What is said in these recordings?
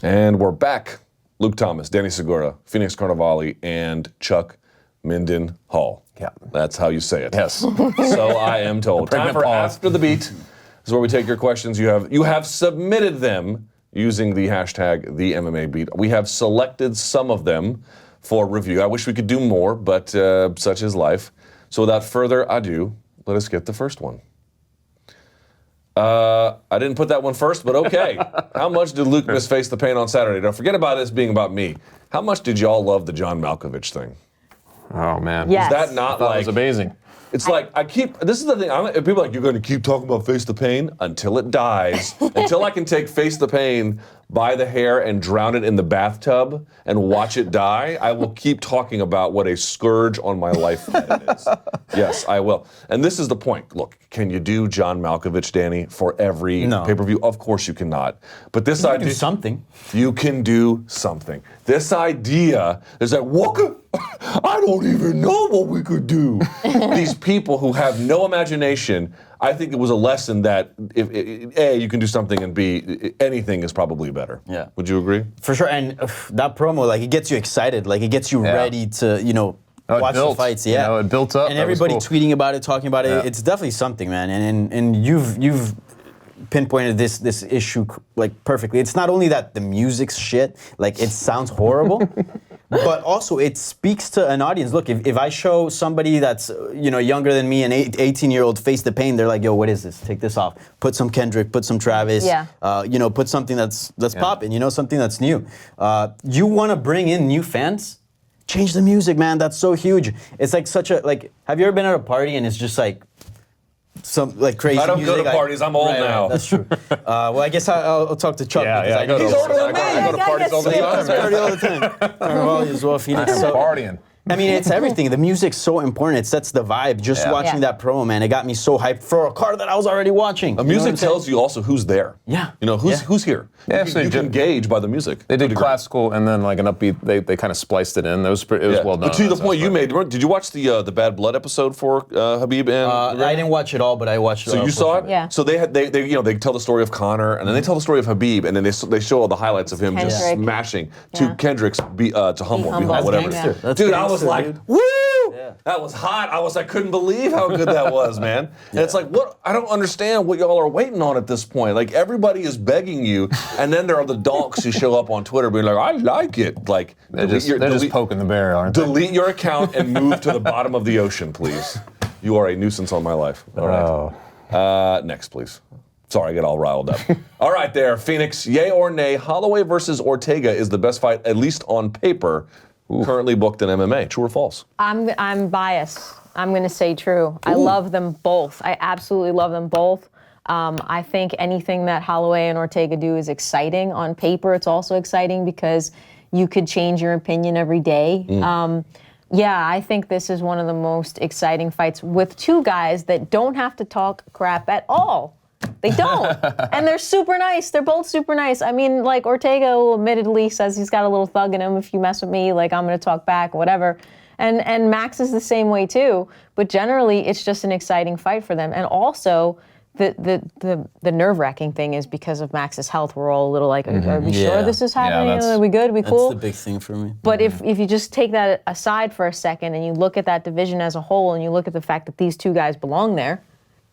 And we're back. Luke Thomas, Danny Segura, Phoenix Carnivale, and Chuck Minden Hall. Yeah. That's how you say it. Yes. So I am told. Time for After the Beat. This is where we take your questions. You have submitted them using the hashtag #TheMMABeat. We have selected some of them for review. I wish we could do more, but such is life. So without further ado, let us get the first one. I didn't put that one first, but okay. How much did Luke miss Face the Pain on Saturday? Don't forget about this being about me. How much did y'all love the John Malkovich thing? Oh, man. Yes. Is that not That like... was amazing. It's like, this is the thing, people are like, you're going to keep talking about Face the Pain until it dies, until I can take Face the Pain by the hair and drown it in the bathtub and watch it die, I will keep talking about what a scourge on my life that it is. Yes, I will. And this is the point. Look, can you do John Malkovich, Danny, for every pay-per-view? Of course you cannot. But this idea... You can do something. You can do something. This idea is like, I don't even know what we could do. These people who have no imagination, I think it was a lesson that if A, you can do something, and B, anything is probably better. Yeah. Would you agree? For sure. And that promo, like, it gets you excited. Like, it gets you ready to, watch the fights. Yeah. it built up. And everybody tweeting about it, talking about it. It's definitely something, man. And you've pinpointed this issue like perfectly. It's not only that the music's shit, like it sounds horrible, but also it speaks to an audience. Look, if I show somebody that's younger than me, an 18-year-old, Face the Pain, they're like, yo, what is this? Take this off. Put some Kendrick, put some Travis. Yeah. Put something that's popping. Something that's new. You want to bring in new fans? Change the music, man. That's so huge. It's like have you ever been at a party and it's just like some like crazy music? I don't go to parties. I'm old now. That's true. Well, I guess I'll talk to Chuck. Yeah, I go to parties all the time. Party all the time. Well, as well, Phoenix. I'm partying. I mean, it's everything. The music's so important. It sets the vibe. Just watching that promo, man, it got me so hyped for a card that I was already watching. The music tells you also who's there. Yeah. Who's here. Yeah, you can gauge by the music. They did classical and then like an upbeat. They kind of spliced it in. It was well done. But to the point you made, did you watch the Bad Blood episode for Khabib and? I didn't watch it all, but I watched it. So you saw it? Yeah. So they tell the story of Conor, and then they tell the story of Habib, and then they show all the highlights of him just smashing to Kendrick's to Humble, whatever. Dude, I was like, woo! Yeah. That was hot. I couldn't believe how good that was, man. And it's like, what? I don't understand what y'all are waiting on at this point. Like, everybody is begging you, and then there are the donks who show up on Twitter being like, I like it. Like, they're just poking the bear, aren't they? Delete your account and move to the bottom of the ocean, please. You are a nuisance on my life. All right. Next, please. Sorry, I get all riled up. All right, there, Phoenix. Yay or nay? Holloway versus Ortega is the best fight, at least on paper. Currently booked in MMA. True or false? I'm biased. I'm going to say true. I love them both. I absolutely love them both. I think anything that Holloway and Ortega do is exciting. On paper, it's also exciting because you could change your opinion every day. I think this is one of the most exciting fights with two guys that don't have to talk crap at all. They don't. And they're super nice. They're both super nice. I mean, like, Ortega admittedly says he's got a little thug in him. If you mess with me, like, I'm going to talk back, whatever. And Max is the same way, too. But generally, it's just an exciting fight for them. And also, the nerve-wracking thing is because of Max's health, we're all a little like, are we sure this is happening? Are we good? Are we cool? That's the big thing for me. But if you just take that aside for a second and you look at that division as a whole and you look at the fact that these two guys belong there,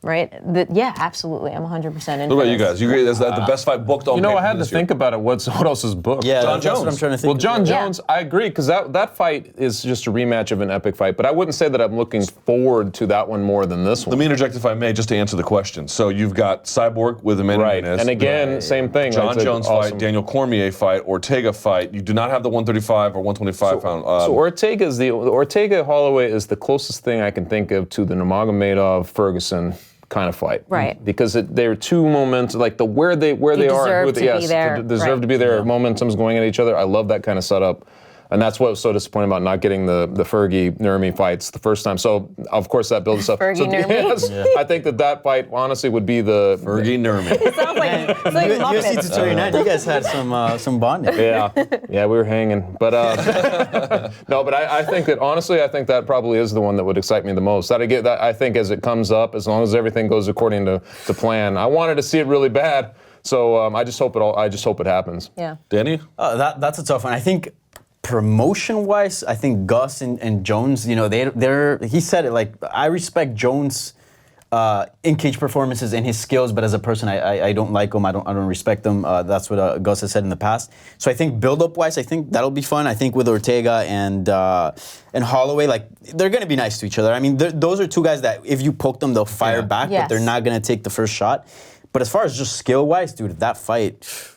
right? Absolutely. I'm 100% into What about you guys? You agree that's the best fight booked on paper? I had to think about it. What else is booked? Yeah, John Jones. That's what I'm trying to think. Well, John Jones, I agree, because that fight is just a rematch of an epic fight. But I wouldn't say that I'm looking forward to that one more than this one. Let me interject, if I may, just to answer the question. So you've got Cyborg with Amanda Nunes. And again, same thing. John Jones fight, Daniel Cormier fight, Ortega fight. You do not have the 135 or 125 pound. So Ortega Holloway is the closest thing I can think of to the Nurmagomedov Ferguson kind of fight, right? Because they're two moments, like where they are, deserve to be there. Momentum's going at each other. I love that kind of setup. And that's what was so disappointing about not getting the Fergie-Nurmi fights the first time. So, of course, that builds us up. Fergie-Nurmi? Yes, I think that fight, honestly, would be the... Fergie-Nurmi. It sounds like UFC 239, you guys had some bonding. Yeah, we were hanging. But, no, but I think that, honestly, I think that probably is the one that would excite me the most. I think as it comes up, as long as everything goes according to plan. I wanted to see it really bad So I just hope it happens. Yeah. Danny? That's a tough one. I think promotion-wise, I think Gus and Jones, you know, he said it, like, I respect Jones' in-cage performances and his skills, but as a person, I don't like him. I don't respect him. That's what Gus has said in the past. So I think build-up-wise, I think that'll be fun. I think with Ortega and Holloway, like, they're going to be nice to each other. I mean, those are two guys that if you poke them, they'll fire back, but they're not going to take the first shot. But as far as just skill-wise, dude, that fight,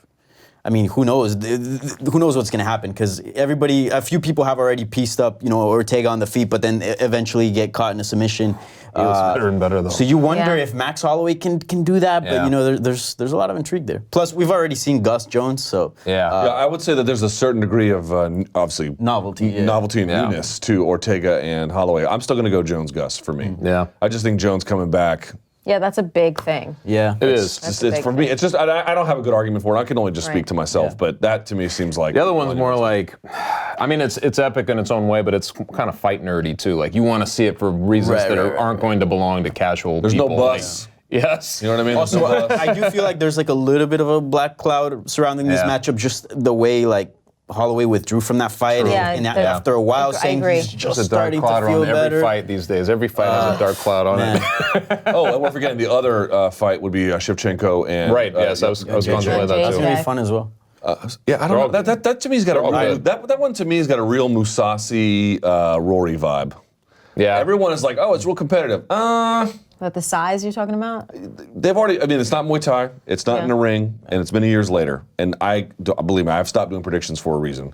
I mean, who knows? Who knows what's going to happen? Because a few people have already pieced up, you know, Ortega on the feet, but then eventually get caught in a submission. He looks better and better, though. So you wonder if Max Holloway can do that, but you know, there's a lot of intrigue there. Plus, we've already seen Gus Jones, so I would say that there's a certain degree of obviously novelty and newness to Ortega and Holloway. I'm still going to go Jones Gus for me. Yeah, I just think Jones coming back. Yeah, that's a big thing. Yeah, it is. It's for me. It's just I don't have a good argument for it. I can only just speak to myself. But that to me seems like the other one's more like, I mean, it's epic in its own way, but it's kind of fight nerdy too. Like you want to see it for reasons that aren't going to belong to casual There's people. No buzz. Yes. You know what I mean? Also, I do feel like there's like a little bit of a black cloud surrounding this matchup, just the way like Holloway withdrew from that fight, and after a while saying he's just starting to feel better. Every fight these days. Every fight has a dark cloud on it. Oh, and we're forgetting the other fight would be Shevchenko and yes, I was going to play that too. That's gonna be fun as well. I don't know. That to me's got that one to me has got a real Mousasi Rory vibe. Yeah, everyone is like, oh, it's real competitive. But the size you're talking about? They've already, I mean, it's not Muay Thai, it's not in a ring, and it's many years later. And believe me, I've stopped doing predictions for a reason.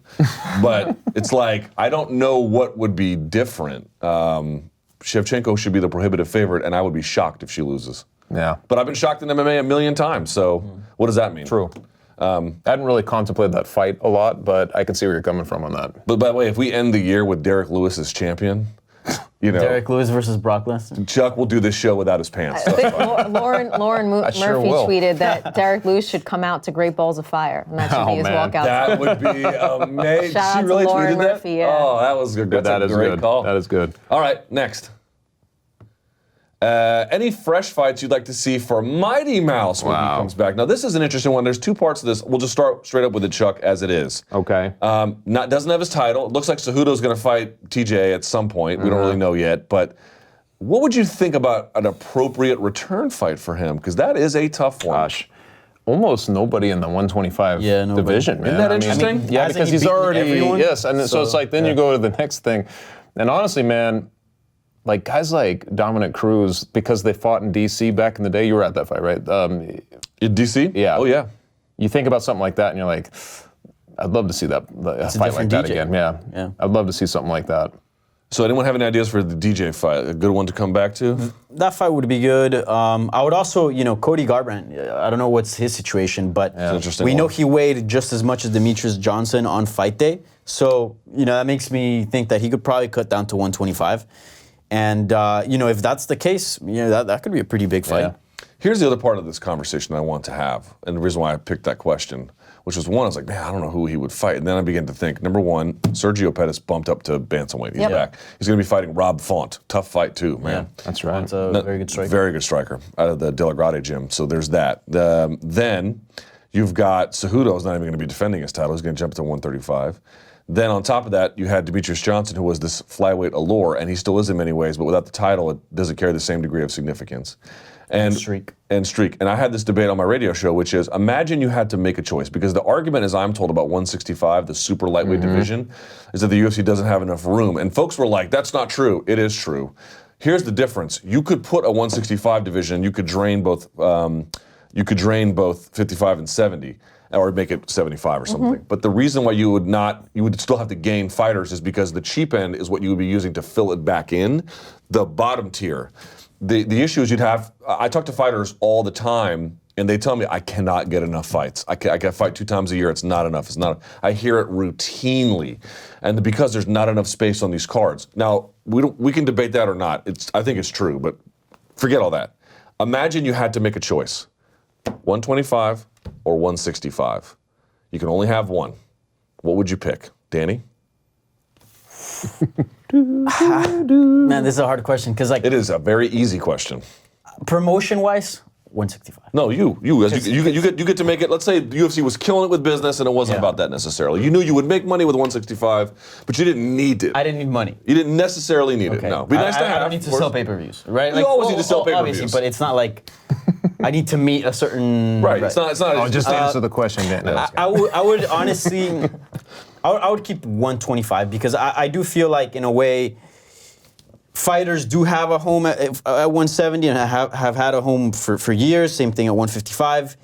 But it's like, I don't know what would be different. Shevchenko should be the prohibitive favorite, and I would be shocked if she loses. Yeah. But I've been shocked in MMA a million times, so what does that mean? True. I hadn't really contemplated that fight a lot, but I can see where you're coming from on that. But by the way, if we end the year with Derek Lewis as champion, you know, Derek Lewis versus Brock Lesnar. Chuck will do this show without his pants. Lauren Murphy tweeted that Derek Lewis should come out to Great Balls of Fire, and that should be his walkout. That would be amazing. Shout out really to Lauren tweeted Murphy. That? Yeah. Oh, that was good. That's a great call. That is good. All right, next. Any fresh fights you'd like to see for Mighty Mouse when he comes back? Now, this is an interesting one. There's two parts of this. We'll just start straight up with it, Chuck, as it is. Okay. Doesn't have his title. It looks like Cejudo's going to fight TJ at some point. We don't really know yet. But what would you think about an appropriate return fight for him? Because that is a tough one. Gosh. Almost nobody in the 125 division, man. Isn't that interesting? Yeah, because he's already, and so it's like then you go to the next thing. And honestly, man, like guys like Dominic Cruz, because they fought in DC back in the day. You were at that fight, right? In DC? Yeah. Oh, yeah. You think about something like that, and you're like, I'd love to see a fight like that again. Yeah. I'd love to see something like that. So anyone have any ideas for the DJ fight? A good one to come back to? That fight would be good. I would also, Cody Garbrandt, I don't know what's his situation, but we know he weighed just as much as Demetrious Johnson on fight day. So, that makes me think that he could probably cut down to 125. And, if that's the case, that could be a pretty big fight. Yeah. Here's the other part of this conversation I want to have, and the reason why I picked that question, which was one, I was like, man, I don't know who he would fight. And then I began to think, number one, Sergio Pettis bumped up to bantamweight. He's back. He's going to be fighting Rob Font. Tough fight, too, man. Yeah, that's right. Font's a very good striker. Very good striker out of the De La Grade gym. So there's that. Then you've got Cejudo's not even going to be defending his title. He's going to jump to 135. Then on top of that, you had Demetrious Johnson, who was this flyweight allure, and he still is in many ways, but without the title, it doesn't carry the same degree of significance. And streak. And I had this debate on my radio show, which is, imagine you had to make a choice, because the argument, as I'm told, about 165, the super lightweight division, is that the UFC doesn't have enough room. And folks were like, that's not true. It is true. Here's the difference. You could put a 165 division, you could drain both 55 and 70. Or make it 75 or something. But the reason why you would still have to gain fighters is because the cheap end is what you would be using to fill it back in, the bottom tier. The issue is I talk to fighters all the time, and they tell me, I cannot get enough fights. I can fight 2 times a year, it's not enough. I hear it routinely. And because there's not enough space on these cards. Now, we can debate that or not. I think it's true, but forget all that. Imagine you had to make a choice. 125 or 165. You can only have one. What would you pick? Danny? Man, this is a hard question because it is a very easy question. Promotion-wise, 165. No, you get to make it. Let's say the UFC was killing it with business, and it wasn't about that necessarily. You knew you would make money with 165, but you didn't need it. I didn't need money. You didn't necessarily need it. No, be nice to have. I don't need to sell pay-per-views, right? You always need to sell pay-per-views, obviously, but it's not like I need to meet a certain. Right. It's not. Oh, just answer the question. I would honestly, I would keep 125 because I do feel like in a way, fighters do have a home at 170 and have had a home for years. Same thing at 155,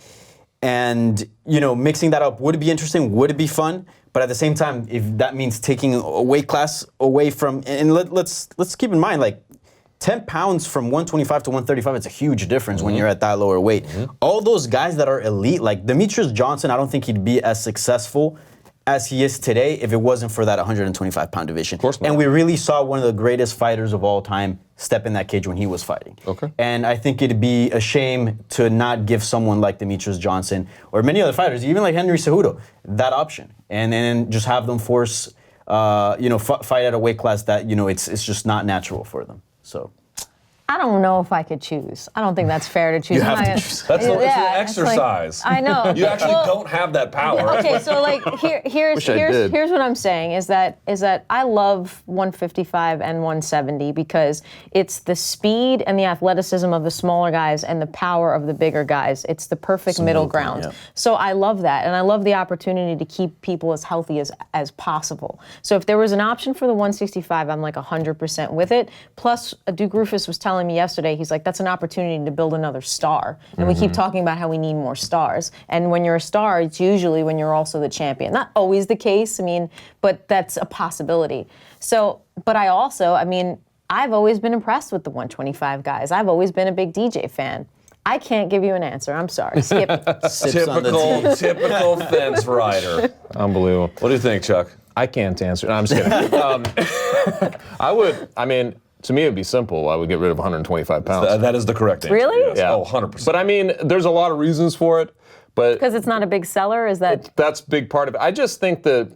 and mixing that up would be interesting. Would it be fun? But at the same time, if that means taking a weight class away from, and let's keep in mind, like 10 pounds from 125 to 135, it's a huge difference when you're at that lower weight. All those guys that are elite, like Demetrious Johnson, I don't think he'd be as successful as he is today if it wasn't for that 125-pound division. Of course not. And we really saw one of the greatest fighters of all time step in that cage when he was fighting. Okay. And I think it'd be a shame to not give someone like Demetrious Johnson or many other fighters, even like Henry Cejudo, that option. And then just have them force, fight at a weight class that, it's just not natural for them. So. I don't know if I could choose. I don't think that's fair to choose. You have to choose. That's an exercise. I know. You actually don't have that power. Okay, so like here's what I'm saying is that I love 155 and 170 because it's the speed and the athleticism of the smaller guys and the power of the bigger guys. It's the perfect middle ground. Yeah. So I love that, and I love the opportunity to keep people as healthy as possible. So if there was an option for the 165, I'm like 100% with it. Plus, Duke Roufus was telling me yesterday, he's like, that's an opportunity to build another star. And we keep talking about how we need more stars. And when you're a star, it's usually when you're also the champion. Not always the case, but that's a possibility. So, but I've always been impressed with the 125 guys. I've always been a big DJ fan. I can't give you an answer. I'm sorry. Skip. Typical fence rider. Unbelievable. What do you think, Chuck? I can't answer. No, I'm just kidding. To me, it'd be simple. I would get rid of 125 pounds. That is the correct answer. Really? Yes. Yeah. Oh, 100%. But there's a lot of reasons for it. But because it's not a big seller, is that? That's a big part of it. I just think that,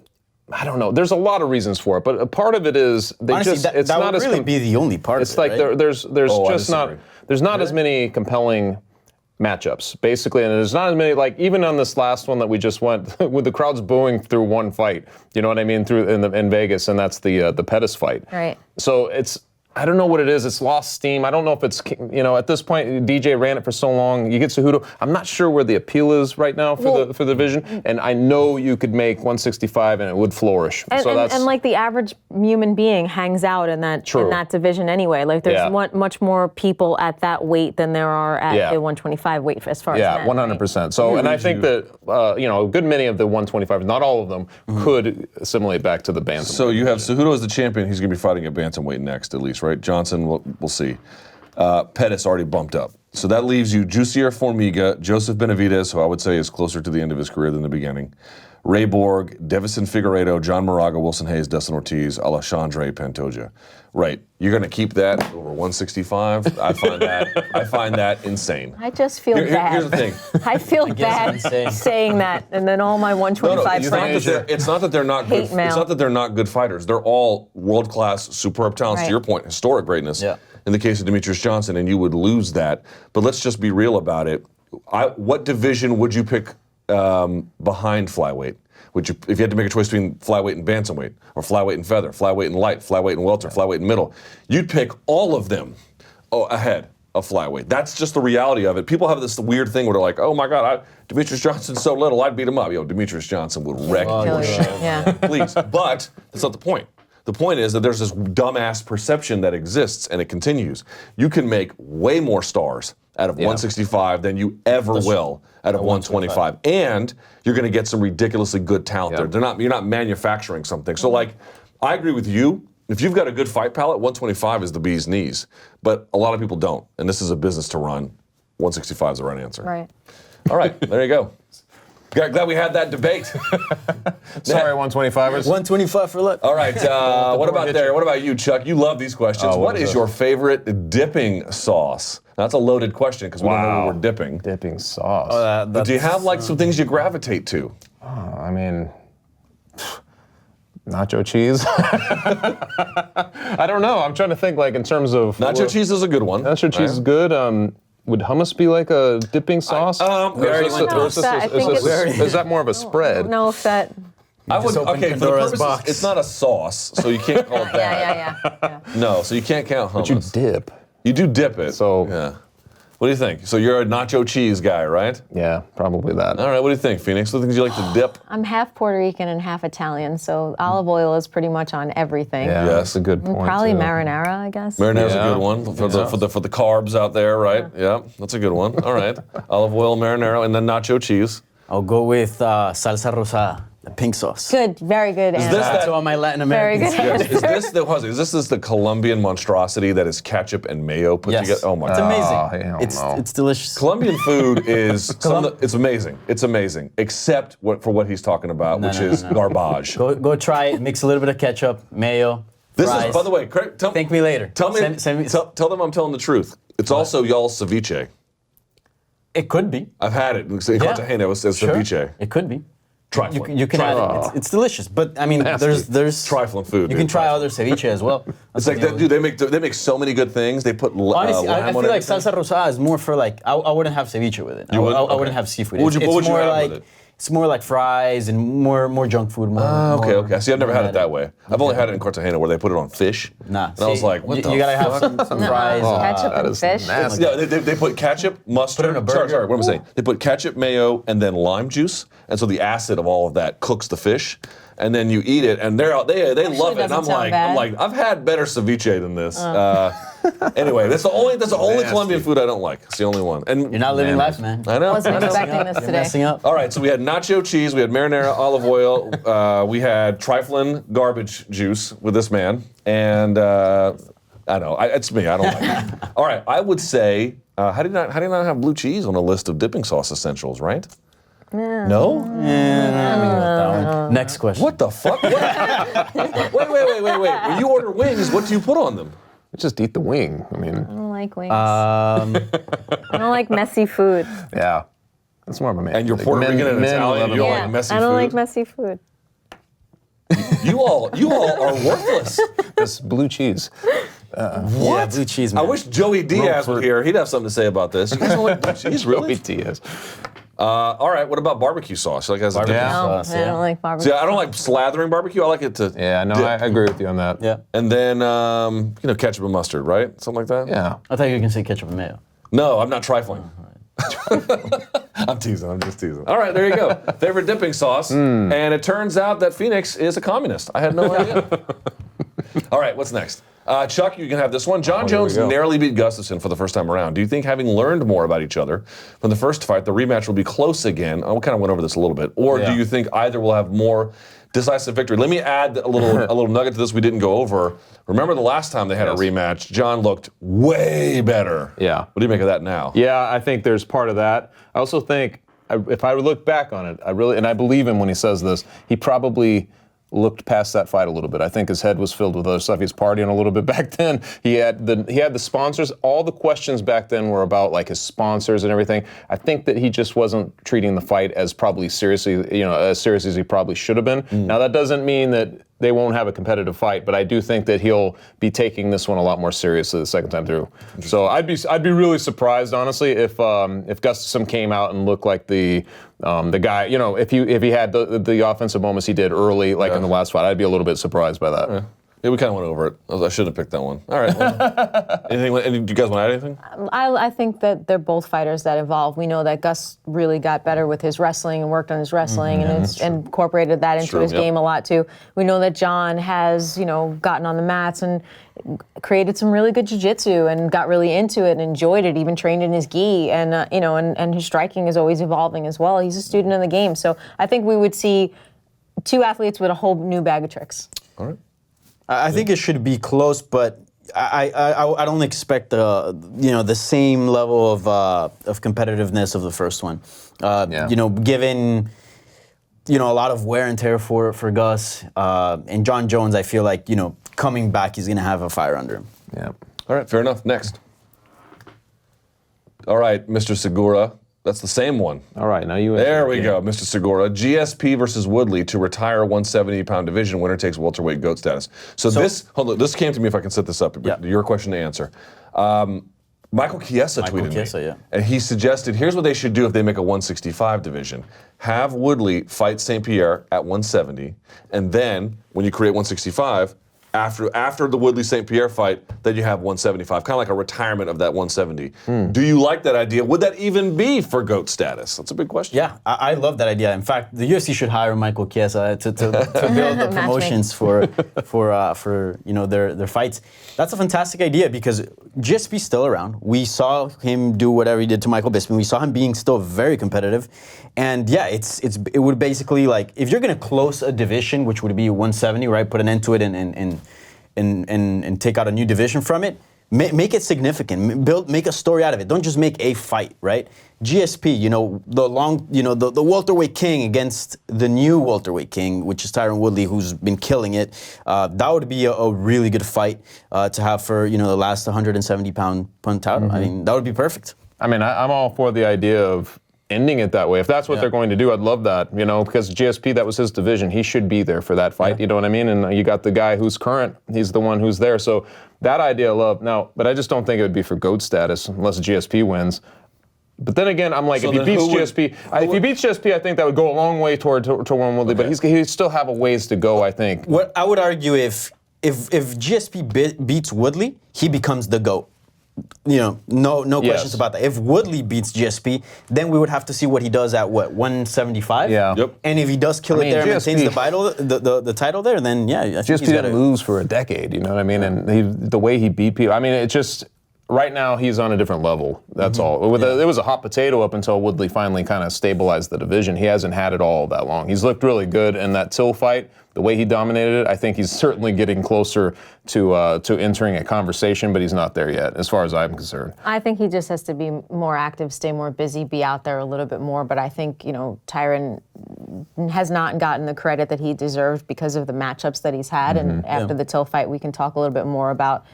I don't know. There's a lot of reasons for it, but a part of it is honestly, that would really be the only part. It's like right? there's not as many compelling matchups, basically, and there's not as many, like, even on this last one that we just went with the crowds booing through one fight, you know what I mean, in Vegas, and that's the Pettis fight. Right. So I don't know what it is. It's lost steam. I don't know if it's, at this point, DJ ran it for so long. You get Cejudo. I'm not sure where the appeal is right now for the division. And I know you could make 165 and it would flourish. And like the average human being hangs out in that division anyway. Like there's much more people at that weight than there are at the 125 weight as far as men. 100%. Right? So, and I think that a good many of the 125s, not all of them, could assimilate back to the bantamweight. So you have Cejudo as the champion. He's going to be fighting at bantamweight next, at least. Right, Johnson, we'll see. Pettis already bumped up. So that leaves you Jussier Formiga, Joseph Benavidez, who I would say is closer to the end of his career than the beginning, Ray Borg, Devison Figueiredo, John Moraga, Wilson Hayes, Dustin Ortiz, Alexandre Pantoja. Right, you're going to keep that over 165? I find that insane. I just feel bad. Here's the thing. I feel bad saying that, and then all my 125 friends. It's not that they're not good. It's not that they're not good fighters. They're all world-class, superb talents. Right. To your point, historic greatness. Yeah. In the case of Demetrious Johnson, and you would lose that. But let's just be real about it. What division would you pick behind flyweight? If you had to make a choice between flyweight and bantamweight, or flyweight and feather, flyweight and light, flyweight and welter, flyweight and middle, you'd pick all of them ahead of flyweight. That's just the reality of it. People have this weird thing where they're like, oh my God, Demetrious Johnson's so little, I'd beat him up. Demetrious Johnson would wreck your shit. Yeah. Please. But that's not the point. The point is that there's this dumbass perception that exists, and it continues. You can make way more stars out of 165 than you ever will out of 125. And you're going to get some ridiculously good talent there. You're not manufacturing something. So, I agree with you. If you've got a good fight palette, 125 is the bee's knees. But a lot of people don't. And this is a business to run. 165 is the right answer. Right. All right, there you go. Glad we had that debate. Sorry, 125ers. 125 for luck. All right, what about there? What about you, Chuck? You love these questions. What is your favorite dipping sauce? That's a loaded question because we don't know what we're dipping. Dipping sauce. But do you have some things you gravitate to? Nacho cheese. I don't know. I'm trying to think in terms of... Nacho cheese is a good one. Nacho cheese is good. Would hummus be like a dipping sauce? we already went through is that more of a spread? I don't know if that. I would, okay, for the Pandora's purposes, box. it's not a sauce, so you can't call it that. Yeah. No, so you can't count hummus. But you dip. You do dip it. So- yeah. What do you think? So you're a nacho cheese guy, right? Yeah, probably that. All right, what do you think, Phoenix? What things you like to dip? I'm half Puerto Rican and half Italian, so olive oil is pretty much on everything. Yeah, Yes. that's a good point. Probably too. marinara, I guess. Marinara's Yeah. a good one for the carbs out there, right? Yeah, that's a good one. All right, olive oil, marinara, and then nacho cheese. I'll go with salsa rosada, the pink sauce. Good, very good answer. this that- To all my Latin Very Americans. good answer. Is this the Colombian monstrosity that is ketchup and mayo put Yes. together? Oh my It's god. amazing. hell It's no. it's delicious. Colombian food is it's amazing. It's amazing, except for what he's talking about, which is garbage. Go try it. Mix a little bit of ketchup, mayo. This fries. is, by the way, Thank me later. Tell me, Send me- tell them I'm telling the truth. It's also y'all's ceviche. It could be. I've had it. In Cartagena, it was ceviche. It could be. Trifling. You can have it. It's delicious. But I mean, there's Trifling food. You dude. can try other ceviche as well. It's like, dude, they make so many good things. They put Honestly, I lime feel on like everything. salsa rosada is more for like I wouldn't have ceviche with it. I wouldn't? wouldn't Okay. have seafood. What would you- It's what would you more have like with it? it's more like fries and more junk food. Okay. See, I've never had it that way. I've only had it in Cartagena where they put it on fish. Nah, And I was like, what you gotta have some fries. Ketchup that and is fish. nasty. Yeah, they put ketchup, mustard. Put it in a burger. Sorry, what am I saying? They put ketchup, mayo, and then lime juice, and so the acid of all of that cooks the fish, and then you eat it, and they love it. And doesn't I'm sound like, bad. I've had better ceviche than this. Anyway, that's the only Nasty. Colombian food I don't like. It's the only one. And You're not living life, man. I know. Wasn't I know. expecting this You're today. messing up. All right, so we had nacho cheese, we had marinara, olive oil, we had trifling garbage juice with this man, and I don't know, it's me. I don't like it. All right, I would say, how do you not have blue cheese on a list of dipping sauce essentials, right? No? Next question. What the fuck? Wait. When you order wings, what do you put on them? Just eat the wing. I mean, I don't like wings. I don't like messy food. yeah. That's more of a man. And you're Puerto Rican and Italian, you don't like messy I don't food? like messy food. You all are worthless. This blue cheese. Yeah, blue cheese, man. I wish Joey Diaz were here. He'd have something to say about this. You guys don't like blue cheese, really? Diaz. All right, what about barbecue sauce? Like as a Barbecue dipping No, sauce, I yeah. don't like barbecue. See, I don't like slathering barbecue. I like it to Yeah, no, dip. I agree with you on that. Yeah. And then, ketchup and mustard, right? Something like that? Yeah. I thought you were gonna say ketchup and mayo. No, I'm not trifling. I'm teasing. I'm just teasing. All right, there you go. Favorite dipping sauce. And it turns out that Phoenix is a communist. I had no idea. All right, what's next? Chuck, you can have this one. John here we Jones go. narrowly beat Gustavsson for the first time around. Do you think, having learned more about each other from the first fight, the rematch will be close again? I kind of went over this a little bit. Or do you think either will have more decisive victory? Let me add a little nugget to this we didn't go over. Remember the last time they had a rematch, John looked way better. Yeah. What do you make of that now? Yeah, I think there's part of that. I also think, if I look back on it, I believe him when he says this, he probably looked past that fight a little bit. I think his head was filled with other stuff. He was partying a little bit back then. He had the sponsors. All the questions back then were about like his sponsors and everything. I think that he just wasn't treating the fight as seriously as he probably should have been. Now that doesn't mean that they won't have a competitive fight, but I do think that he'll be taking this one a lot more seriously the second time through. So I'd be really surprised, honestly, if Gustavsson came out and looked like the guy. If he had the offensive moments he did early, like in the last fight, I'd be a little bit surprised by that. Yeah, we kind of went over it. I should have picked that one. All right. Well, do you guys want to add anything? I think that they're both fighters that evolve. We know that Gus really got better with his wrestling and worked on his wrestling and incorporated that into his game a lot too. We know that John has, gotten on the mats and created some really good jiu-jitsu and got really into it and enjoyed it, even trained in his gi. And, and his striking is always evolving as well. He's a student of the game. So I think we would see two athletes with a whole new bag of tricks. All right. I think it should be close, but I don't expect the same level of competitiveness of the first one. Given a lot of wear and tear for Gus and John Jones, I feel like coming back, he's gonna have a fire under him. Yeah. All right, fair enough. Next. All right, Mr. Segura. That's the same one. All right, now you. There we go, Mr. Segura. GSP versus Woodley to retire 170-pound division. Winner takes welterweight GOAT status. So this came to me, if I can set this up. Yeah. Your question to answer. Michael Chiesa tweeted me, and he suggested, here's what they should do if they make a 165 division. Have Woodley fight St. Pierre at 170, and then when you create 165, after the Woodley St. Pierre fight, then you have 175, kind of like a retirement of that 170. Do you like that idea? Would that even be for GOAT status? That's a big question. Yeah, I love that idea. In fact, the UFC should hire Michael Chiesa to build the promotions for their fights. That's a fantastic idea because GSP's still around. We saw him do whatever he did to Michael Bisping. We saw him being still very competitive, and yeah, it would basically, like, if you're gonna close a division, which would be 170, right? Put an end to it and take out a new division from it. Make it significant. Make a story out of it. Don't just make a fight, right? GSP, the welterweight king against the new welterweight king, which is Tyron Woodley, who's been killing it. That would be a really good fight to have for the last 170-pound title. I mean, that would be perfect. I mean, I'm all for the idea of ending it that way. If that's what they're going to do, I'd love that, because GSP, that was his division. He should be there for that fight, you know what I mean? And you got the guy who's current, he's the one who's there. So that idea I love. Now, but I just don't think it would be for GOAT status unless GSP wins. But then again, I'm like, if he beats GSP, I think that would go a long way toward Tyron Woodley, but he'd still have a ways to go, I think. What I would argue, if GSP beats Woodley, he becomes the GOAT. No questions about that. If Woodley beats GSP, then we would have to see what he does at 175. Yeah. Yep. And if he does kill it there and maintains the title there, then I think GSP didn't lose for a decade. You know what I mean? And the way he beat people. I mean, it just. Right now, he's on a different level. That's all. It was a hot potato up until Woodley finally kind of stabilized the division. He hasn't had it all that long. He's looked really good in that Till fight. The way he dominated it, I think he's certainly getting closer to entering a conversation, but he's not there yet, as far as I'm concerned. I think he just has to be more active, stay more busy, be out there a little bit more. But I think, Tyron has not gotten the credit that he deserved because of the matchups that he's had. And after the Till fight, we can talk a little bit more about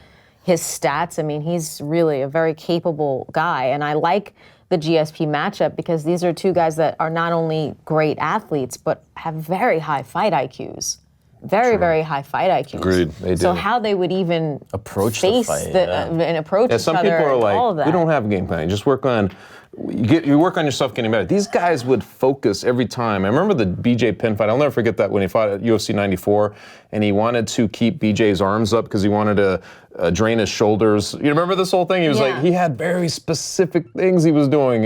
his stats. I mean, he's really a very capable guy. And I like the GSP matchup because these are two guys that are not only great athletes, but have very high fight IQs. Very high fight IQs. Agreed. They do. So how they would even approach face the fight, and approach each some other people are and like, all of that. we don't have a game plan. Just work on. You work on yourself getting better. These guys would focus every time. I remember the BJ Penn fight. I'll never forget that when he fought at UFC 94, and he wanted to keep BJ's arms up because he wanted to drain his shoulders. You remember this whole thing? He was like, he had very specific things he was doing.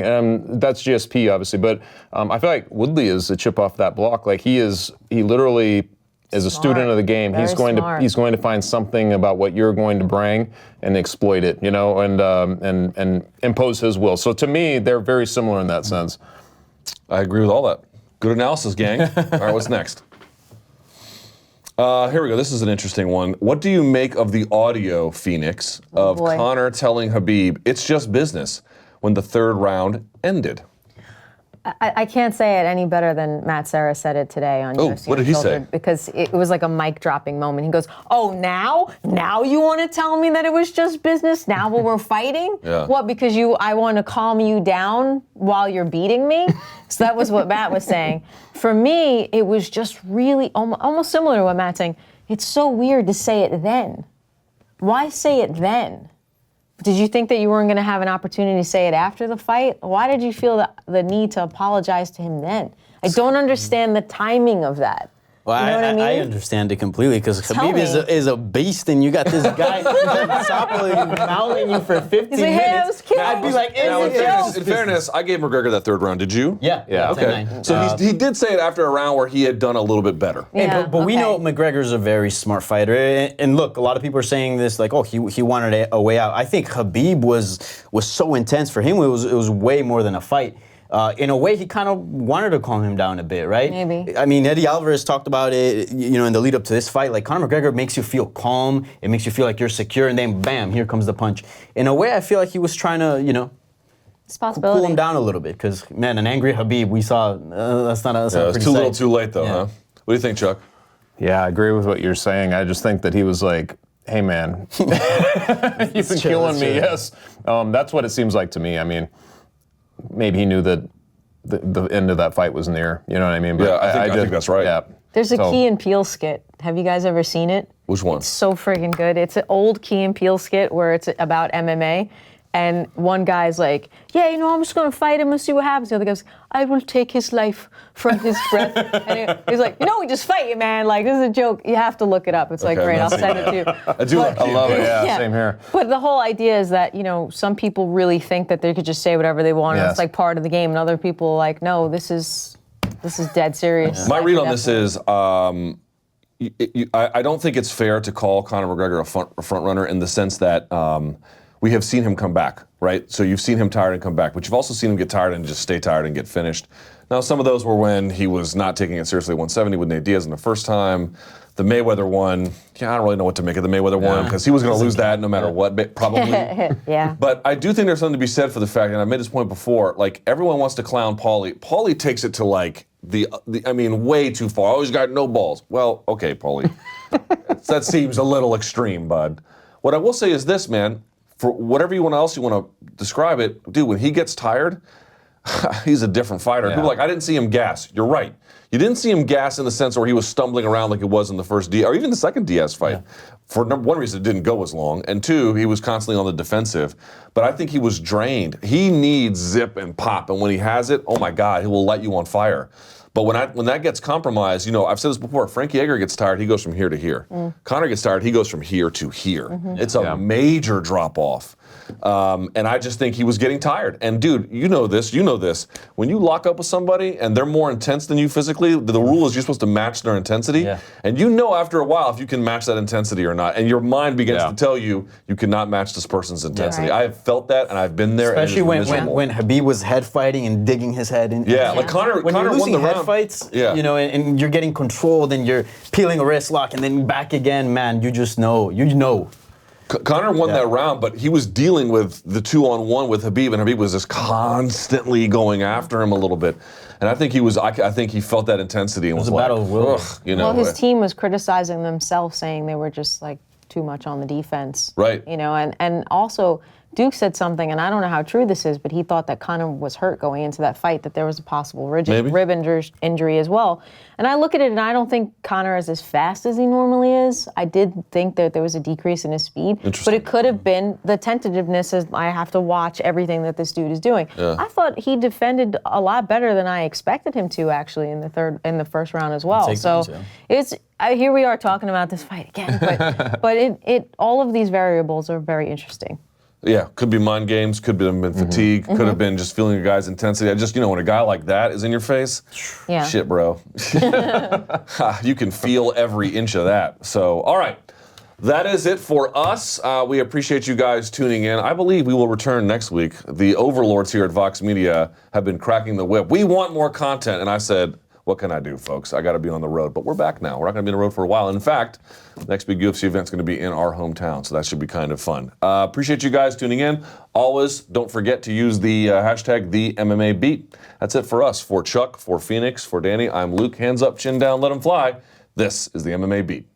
That's GSP, obviously. But I feel like Woodley is a chip off that block. Like he literally is a student of the game. He's going to find something about what you're going to bring and exploit it, and impose his will. So to me, they're very similar in that sense. I agree with all that. Good analysis, gang. All right, what's next? Here we go. This is an interesting one. What do you make of the audio, Phoenix, of Conor telling Khabib it's just business when the third round ended? I can't say it any better than Matt Serra said it today on UFC what did he say? Because it was like a mic dropping moment. He goes, "Oh, now you want to tell me that it was just business? Now when we're fighting? Yeah. What? Because I want to calm you down while you're beating me?" So that was what Matt was saying. For me, it was just really almost similar to what Matt's saying. It's so weird to say it then. Why say it then? Did you think that you weren't going to have an opportunity to say it after the fight? Why did you feel the need to apologize to him then? I don't understand the timing of that. Well, you know what I mean? I understand it completely because Khabib is a beast, and you got this guy mouthing you for 15 He's like, minutes. "Hey, I was kidding." I'd be like, in fairness, I gave McGregor that third round. Did you? Yeah. Okay. 10-9. So he did say it after a round where he had done a little bit better. Yeah, but we know McGregor's a very smart fighter. And look, a lot of people are saying this, like, oh, he wanted a way out. I think Khabib was so intense for him. It was way more than a fight. In a way, he kind of wanted to calm him down a bit, right? Maybe. I mean, Eddie Alvarez talked about it, in the lead up to this fight. Like, Conor McGregor makes you feel calm. It makes you feel like you're secure, and then bam, here comes the punch. In a way, I feel like he was trying to, cool him down a little bit. Because, man, an angry Khabib, we saw, that's not it's too little too late, though, huh? What do you think, Chuck? Yeah, I agree with what you're saying. I just think that he was like, hey, man, you've been killing me, yes. That's what it seems like to me. I mean, maybe he knew that the end of that fight was near. You know what I mean? But I think that's right. Yeah. There's a Key and Peele skit. Have you guys ever seen it? Which one? It's so friggin' good. It's an old Key and Peele skit where it's about MMA. And one guy's like, yeah, I'm just going to fight him and see what happens. The other goes, I will take his life from his breath. And he's like, we just fight you, man. Like, this is a joke. You have to look it up. It's like, great, I'll send it to you. I love it. Yeah, same here. But the whole idea is that, some people really think that they could just say whatever they want. And it's like part of the game. And other people are like, no, this is dead serious. My read on this is, I don't think it's fair to call Conor McGregor a front runner in the sense that we have seen him come back, right? So you've seen him tired and come back, but you've also seen him get tired and just stay tired and get finished. Now, some of those were when he was not taking it seriously at 170 with Nate Diaz in the first time. The Mayweather one, I don't really know what to make of the Mayweather one because he was going to lose that no matter what, probably. Yeah. But I do think there's something to be said for the fact, and I made this point before, like everyone wants to clown Paulie. Paulie takes it to like way too far. Oh, he's got no balls. Well, okay, Paulie. That seems a little extreme, bud. What I will say is this, man, for whatever else you want to describe it, dude, when he gets tired, he's a different fighter. People are like, I didn't see him gas. You're right. You didn't see him gas in the sense where he was stumbling around like it was in the first Diaz, or even the second Diaz fight. Yeah. For one reason, it didn't go as long, and two, he was constantly on the defensive. But I think he was drained. He needs zip and pop, and when he has it, oh my God, he will light you on fire. But when that gets compromised, I've said this before, Frankie Edgar gets tired, he goes from here to here. Conor gets tired, he goes from here to here. It's a major drop-off. And I just think he was getting tired. And dude, you know this. When you lock up with somebody and they're more intense than you physically, the rule is you're supposed to match their intensity. Yeah. And after a while if you can match that intensity or not. And your mind begins to tell you cannot match this person's intensity. Yeah. Right. I have felt that and I've been there. Especially when Khabib was head fighting and digging his head in. Yeah, like Conor won the round. Fights, and you're getting controlled and you're peeling a wrist lock and then back again, man, you just know. Conor won that round, but he was dealing with the 2-on-1 with Khabib, and Khabib was just constantly going after him a little bit. And I think I think he felt that intensity and was a battle of will. Well, his team was criticizing themselves, saying they were just like too much on the defense. Right. And also Duke said something, and I don't know how true this is, but he thought that Conor was hurt going into that fight, that there was a possible rib injury as well. And I look at it, and I don't think Conor is as fast as he normally is. I did think that there was a decrease in his speed, but it could have been the tentativeness. As I have to watch everything that this dude is doing. Yeah. I thought he defended a lot better than I expected him to, actually, in the first round as well. So here we are talking about this fight again, but all of these variables are very interesting. Yeah, could be mind games, could have been fatigue, could have been just feeling a guy's intensity. I just, when a guy like that is in your face, shit, bro. You can feel every inch of that. So, all right. That is it for us. We appreciate you guys tuning in. I believe we will return next week. The overlords here at Vox Media have been cracking the whip. We want more content. And I said, what can I do, folks? I got to be on the road. But we're back now. We're not going to be on the road for a while. In fact, the next big UFC event is going to be in our hometown, so that should be kind of fun. Appreciate you guys tuning in. Always, don't forget to use the hashtag #TheMMABeat. That's it for us. For Chuck, for Phoenix, for Danny, I'm Luke. Hands up, chin down, let them fly. This is the MMA Beat.